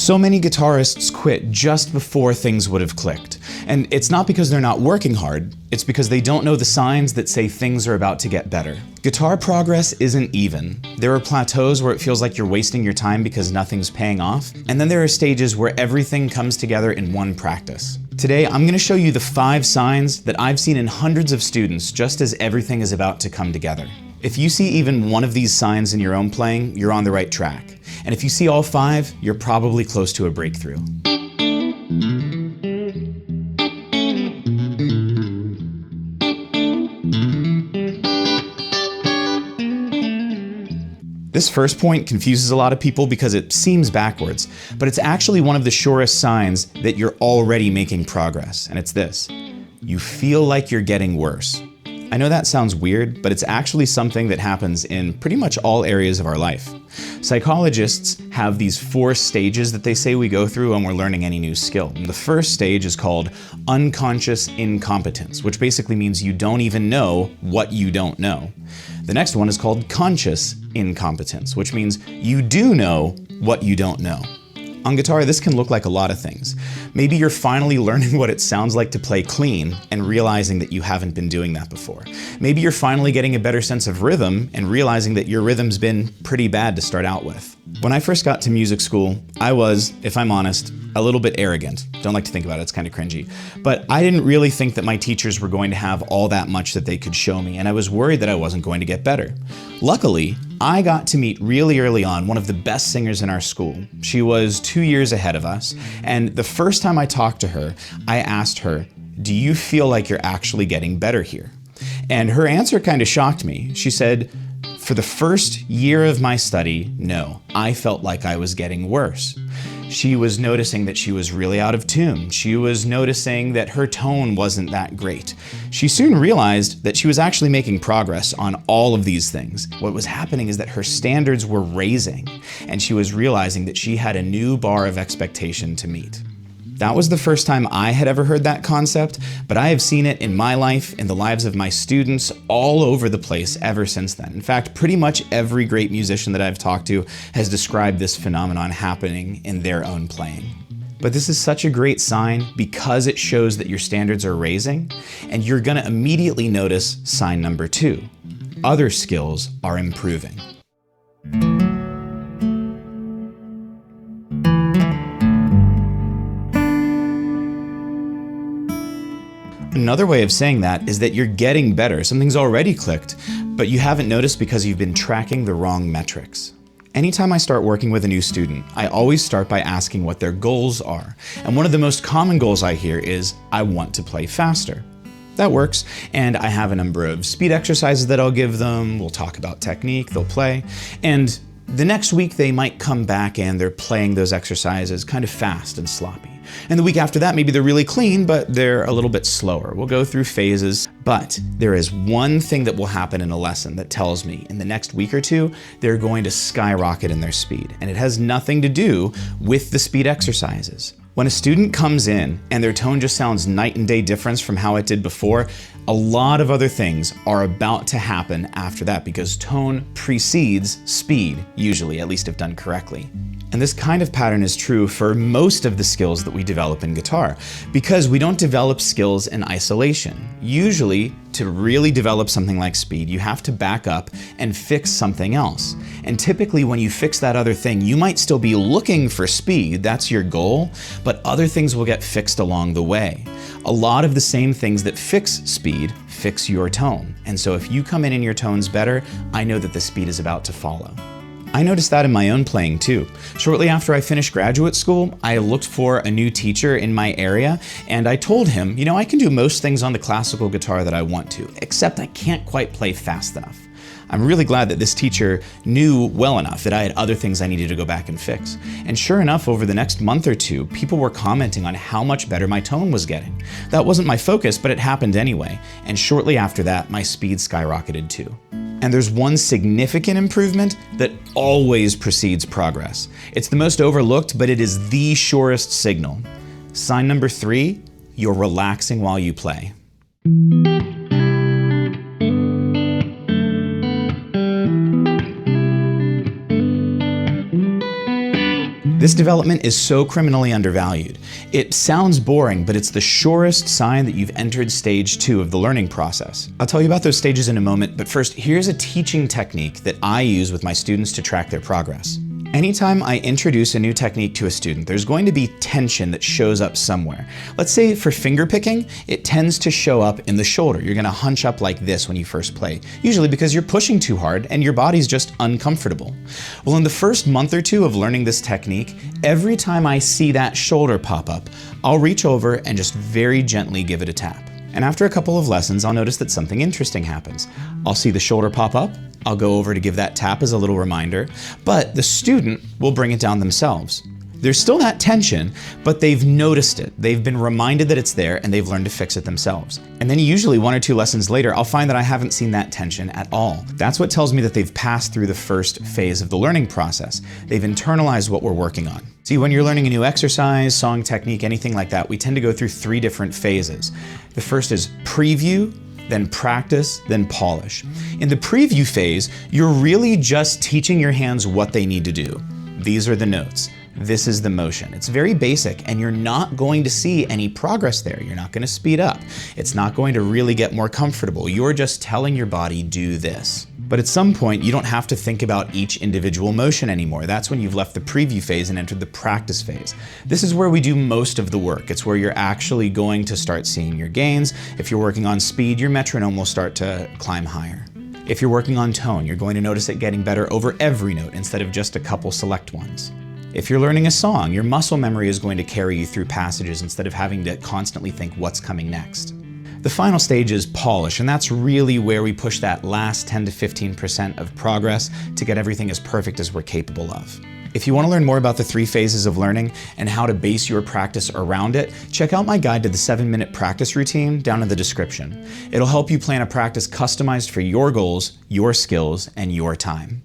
So many guitarists quit just before things would have clicked. And it's not because they're not working hard, it's because they don't know the signs that say things are about to get better. Guitar progress isn't even. There are plateaus where it feels like you're wasting your time because nothing's paying off, and then there are stages where everything comes together in one practice. Today, I'm going to show you the 5 signs that I've seen in hundreds of students just as everything is about to come together. If you see even one of these signs in your own playing, you're on the right track. And if you see all 5, you're probably close to a breakthrough. This first point confuses a lot of people because it seems backwards, but it's actually one of the surest signs that you're already making progress, and it's this: you feel like you're getting worse. I know that sounds weird, but it's actually something that happens in pretty much all areas of our life. Psychologists have these 4 stages that they say we go through when we're learning any new skill. And the first stage is called unconscious incompetence, which basically means you don't even know what you don't know. The next one is called conscious incompetence, which means you do know what you don't know. On guitar, this can look like a lot of things. Maybe you're finally learning what it sounds like to play clean and realizing that you haven't been doing that before. Maybe you're finally getting a better sense of rhythm and realizing that your rhythm's been pretty bad to start out with. When I first got to music school, I was, if I'm honest, a little bit arrogant. Don't like to think about it, it's kind of cringy. But I didn't really think that my teachers were going to have all that much that they could show me, and I was worried that I wasn't going to get better. Luckily, I got to meet really early on one of the best singers in our school. She was 2 years ahead of us, and the first time I talked to her, I asked her, "Do you feel like you're actually getting better here?" And her answer kind of shocked me. She said, "For the first year of my study, no, I felt like I was getting worse." She was noticing that she was really out of tune. She was noticing that her tone wasn't that great. She soon realized that she was actually making progress on all of these things. What was happening is that her standards were raising, and she was realizing that she had a new bar of expectation to meet. That was the first time I had ever heard that concept, but I have seen it in my life, in the lives of my students, all over the place ever since then. In fact, pretty much every great musician that I've talked to has described this phenomenon happening in their own playing. But this is such a great sign because it shows that your standards are raising, and you're gonna immediately notice sign number 2. Other skills are improving. Another way of saying that is that you're getting better. Something's already clicked, but you haven't noticed because you've been tracking the wrong metrics. Anytime I start working with a new student, I always start by asking what their goals are. And one of the most common goals I hear is, "I want to play faster." That works, and I have a number of speed exercises that I'll give them. We'll talk about technique, they'll play, and the next week they might come back and they're playing those exercises kind of fast and sloppy. And the week after that, maybe they're really clean, but they're a little bit slower. We'll go through phases, but there is one thing that will happen in a lesson that tells me in the next week or 2, they're going to skyrocket in their speed. And it has nothing to do with the speed exercises. When a student comes in and their tone just sounds night and day difference from how it did before, a lot of other things are about to happen after that because tone precedes speed, usually, at least if done correctly. And this kind of pattern is true for most of the skills that we develop in guitar, because we don't develop skills in isolation. Usually, to really develop something like speed, you have to back up and fix something else. And typically when you fix that other thing, you might still be looking for speed, that's your goal, but other things will get fixed along the way. A lot of the same things that fix speed fix your tone. And so if you come in and your tone's better, I know that the speed is about to follow. I noticed that in my own playing too. Shortly after I finished graduate school, I looked for a new teacher in my area, and I told him, I can do most things on the classical guitar that I want to, except I can't quite play fast enough. I'm really glad that this teacher knew well enough that I had other things I needed to go back and fix. And sure enough, over the next month or 2, people were commenting on how much better my tone was getting. That wasn't my focus, but it happened anyway. And shortly after that, my speed skyrocketed too. And there's one significant improvement that always precedes progress. It's the most overlooked, but it is the surest signal. Sign number 3, you're relaxing while you play. This development is so criminally undervalued. It sounds boring, but it's the surest sign that you've entered stage 2 of the learning process. I'll tell you about those stages in a moment, but first, here's a teaching technique that I use with my students to track their progress. Anytime I introduce a new technique to a student, there's going to be tension that shows up somewhere. Let's say for finger picking, it tends to show up in the shoulder. You're gonna hunch up like this when you first play, usually because you're pushing too hard and your body's just uncomfortable. Well, in the first month or two of learning this technique, every time I see that shoulder pop up, I'll reach over and just very gently give it a tap. And after a couple of lessons, I'll notice that something interesting happens. I'll see the shoulder pop up, I'll go over to give that tap as a little reminder, but the student will bring it down themselves. There's still that tension, but they've noticed it. They've been reminded that it's there and they've learned to fix it themselves. And then usually 1 or 2 lessons later, I'll find that I haven't seen that tension at all. That's what tells me that they've passed through the first phase of the learning process. They've internalized what we're working on. See, when you're learning a new exercise, song, technique, anything like that, we tend to go through 3 different phases. The first is preview, then practice, then polish. In the preview phase, you're really just teaching your hands what they need to do. These are the notes. This is the motion. It's very basic, and you're not going to see any progress there. You're not going to speed up. It's not going to really get more comfortable. You're just telling your body, do this. But at some point, you don't have to think about each individual motion anymore. That's when you've left the preview phase and entered the practice phase. This is where we do most of the work. It's where you're actually going to start seeing your gains. If you're working on speed, your metronome will start to climb higher. If you're working on tone, you're going to notice it getting better over every note instead of just a couple select ones. If you're learning a song, your muscle memory is going to carry you through passages instead of having to constantly think what's coming next. The final stage is polish, and that's really where we push that last 10 to 15% of progress to get everything as perfect as we're capable of. If you want to learn more about the 3 phases of learning and how to base your practice around it, check out my guide to the 7-minute practice routine down in the description. It'll help you plan a practice customized for your goals, your skills, and your time.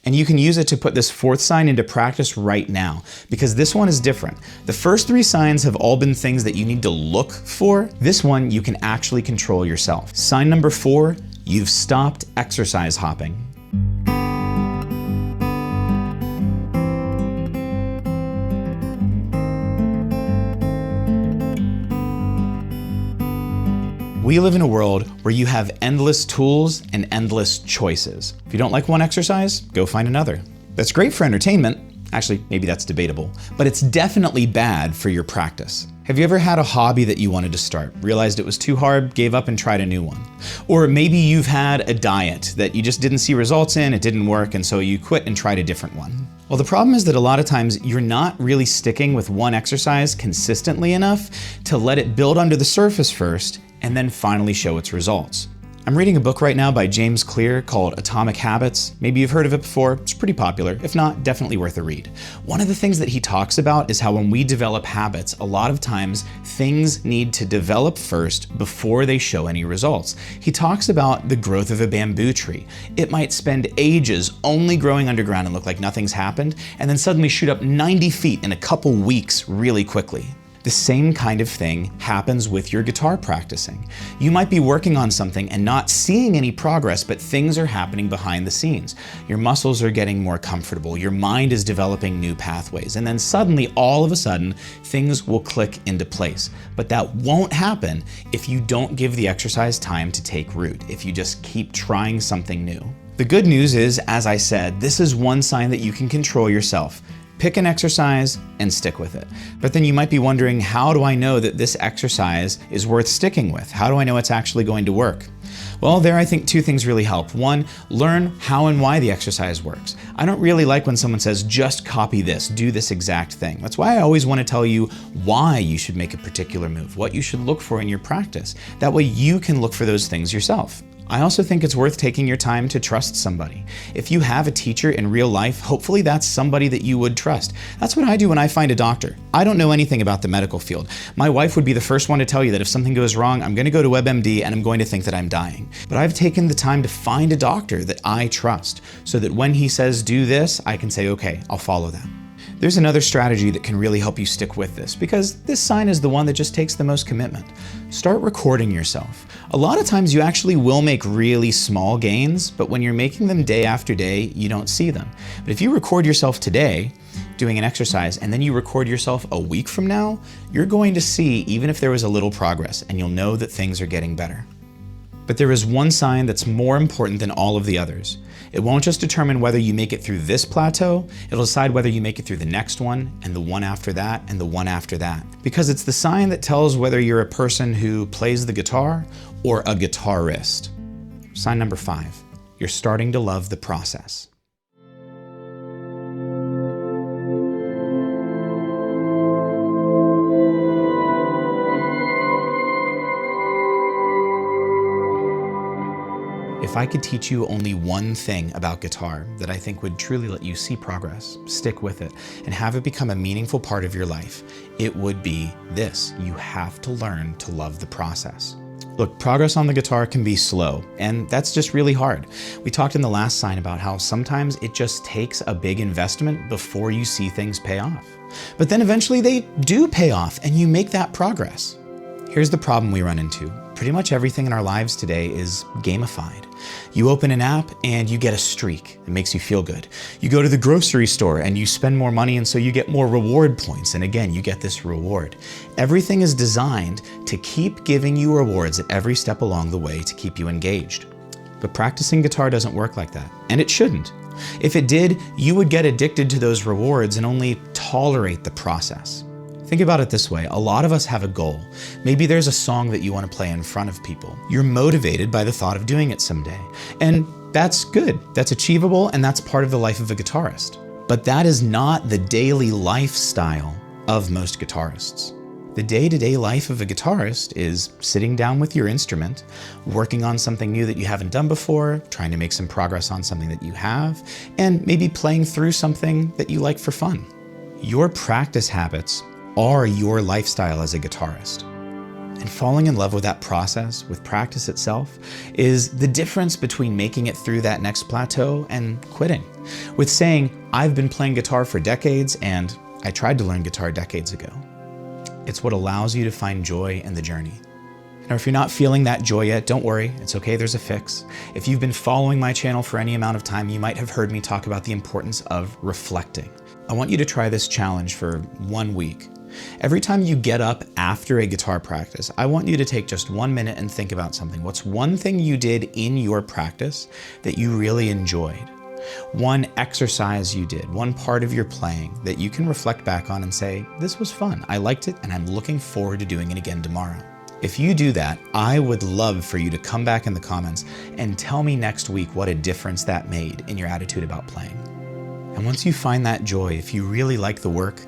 And you can use it to put this 4th sign into practice right now, because this one is different. The first 3 signs have all been things that you need to look for. This one you can actually control yourself. Sign number 4, you've stopped exercise hopping. We live in a world where you have endless tools and endless choices. If you don't like one exercise, go find another. That's great for entertainment. Actually, maybe that's debatable, but it's definitely bad for your practice. Have you ever had a hobby that you wanted to start, realized it was too hard, gave up and tried a new one? Or maybe you've had a diet that you just didn't see results in, it didn't work, and so you quit and tried a different one. Well, the problem is that a lot of times you're not really sticking with one exercise consistently enough to let it build under the surface first and then finally show its results. I'm reading a book right now by James Clear called Atomic Habits. Maybe you've heard of it before, it's pretty popular. If not, definitely worth a read. One of the things that he talks about is how when we develop habits, a lot of times things need to develop first before they show any results. He talks about the growth of a bamboo tree. It might spend ages only growing underground and look like nothing's happened, and then suddenly shoot up 90 feet in a couple weeks really quickly. The same kind of thing happens with your guitar practicing. You might be working on something and not seeing any progress, but things are happening behind the scenes. Your muscles are getting more comfortable, your mind is developing new pathways, and then suddenly, all of a sudden, things will click into place. But that won't happen if you don't give the exercise time to take root, if you just keep trying something new. The good news is, as I said, this is one sign that you can control yourself. Pick an exercise and stick with it. But then you might be wondering, how do I know that this exercise is worth sticking with? How do I know it's actually going to work? Well, there I think 2 things really help. 1, learn how and why the exercise works. I don't really like when someone says, just copy this, do this exact thing. That's why I always want to tell you why you should make a particular move, what you should look for in your practice. That way you can look for those things yourself. I also think it's worth taking your time to trust somebody. If you have a teacher in real life, hopefully that's somebody that you would trust. That's what I do when I find a doctor. I don't know anything about the medical field. My wife would be the first one to tell you that if something goes wrong, I'm going to go to WebMD and I'm going to think that I'm dying. But I've taken the time to find a doctor that I trust so that when he says do this, I can say, okay, I'll follow that. There's another strategy that can really help you stick with this, because this sign is the one that just takes the most commitment. Start recording yourself. A lot of times you actually will make really small gains, but when you're making them day after day, you don't see them. But if you record yourself today, doing an exercise, and then you record yourself a week from now, you're going to see even if there was a little progress, and you'll know that things are getting better. But there is one sign that's more important than all of the others. It won't just determine whether you make it through this plateau, it'll decide whether you make it through the next one, and the one after that, and the one after that. Because it's the sign that tells whether you're a person who plays the guitar or a guitarist. Sign number 5, you're starting to love the process. If I could teach you only one thing about guitar that I think would truly let you see progress, stick with it, and have it become a meaningful part of your life, it would be this: you have to learn to love the process. Look, progress on the guitar can be slow, and that's just really hard. We talked in the last sign about how sometimes it just takes a big investment before you see things pay off. But then eventually they do pay off, and you make that progress. Here's the problem we run into. Pretty much everything in our lives today is gamified. You open an app and you get a streak. It makes you feel good. You go to the grocery store and you spend more money, and so you get more reward points. And again, you get this reward. Everything is designed to keep giving you rewards at every step along the way to keep you engaged. But practicing guitar doesn't work like that, and it shouldn't. If it did, you would get addicted to those rewards and only tolerate the process. Think about it this way. A lot of us have a goal. Maybe there's a song that you want to play in front of people. You're motivated by the thought of doing it someday. And that's good. That's achievable, and that's part of the life of a guitarist. But that is not the daily lifestyle of most guitarists. The day-to-day life of a guitarist is sitting down with your instrument, working on something new that you haven't done before, trying to make some progress on something that you have, and maybe playing through something that you like for fun. Your practice habits are your lifestyle as a guitarist. And falling in love with that process, with practice itself, is the difference between making it through that next plateau and quitting. With saying, I've been playing guitar for decades and I tried to learn guitar decades ago. It's what allows you to find joy in the journey. Now, if you're not feeling that joy yet, don't worry, it's okay, there's a fix. If you've been following my channel for any amount of time, you might have heard me talk about the importance of reflecting. I want you to try this challenge for 1 week. Every time you get up after a guitar practice, I want you to take just 1 minute and think about something. What's one thing you did in your practice that you really enjoyed? One exercise you did, one part of your playing that you can reflect back on and say, this was fun, I liked it, and I'm looking forward to doing it again tomorrow. If you do that, I would love for you to come back in the comments and tell me next week what a difference that made in your attitude about playing. And once you find that joy, if you really like the work,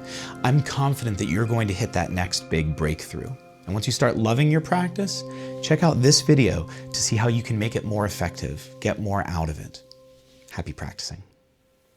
I'm confident that you're going to hit that next big breakthrough. And once you start loving your practice, check out this video to see how you can make it more effective, get more out of it. Happy practicing.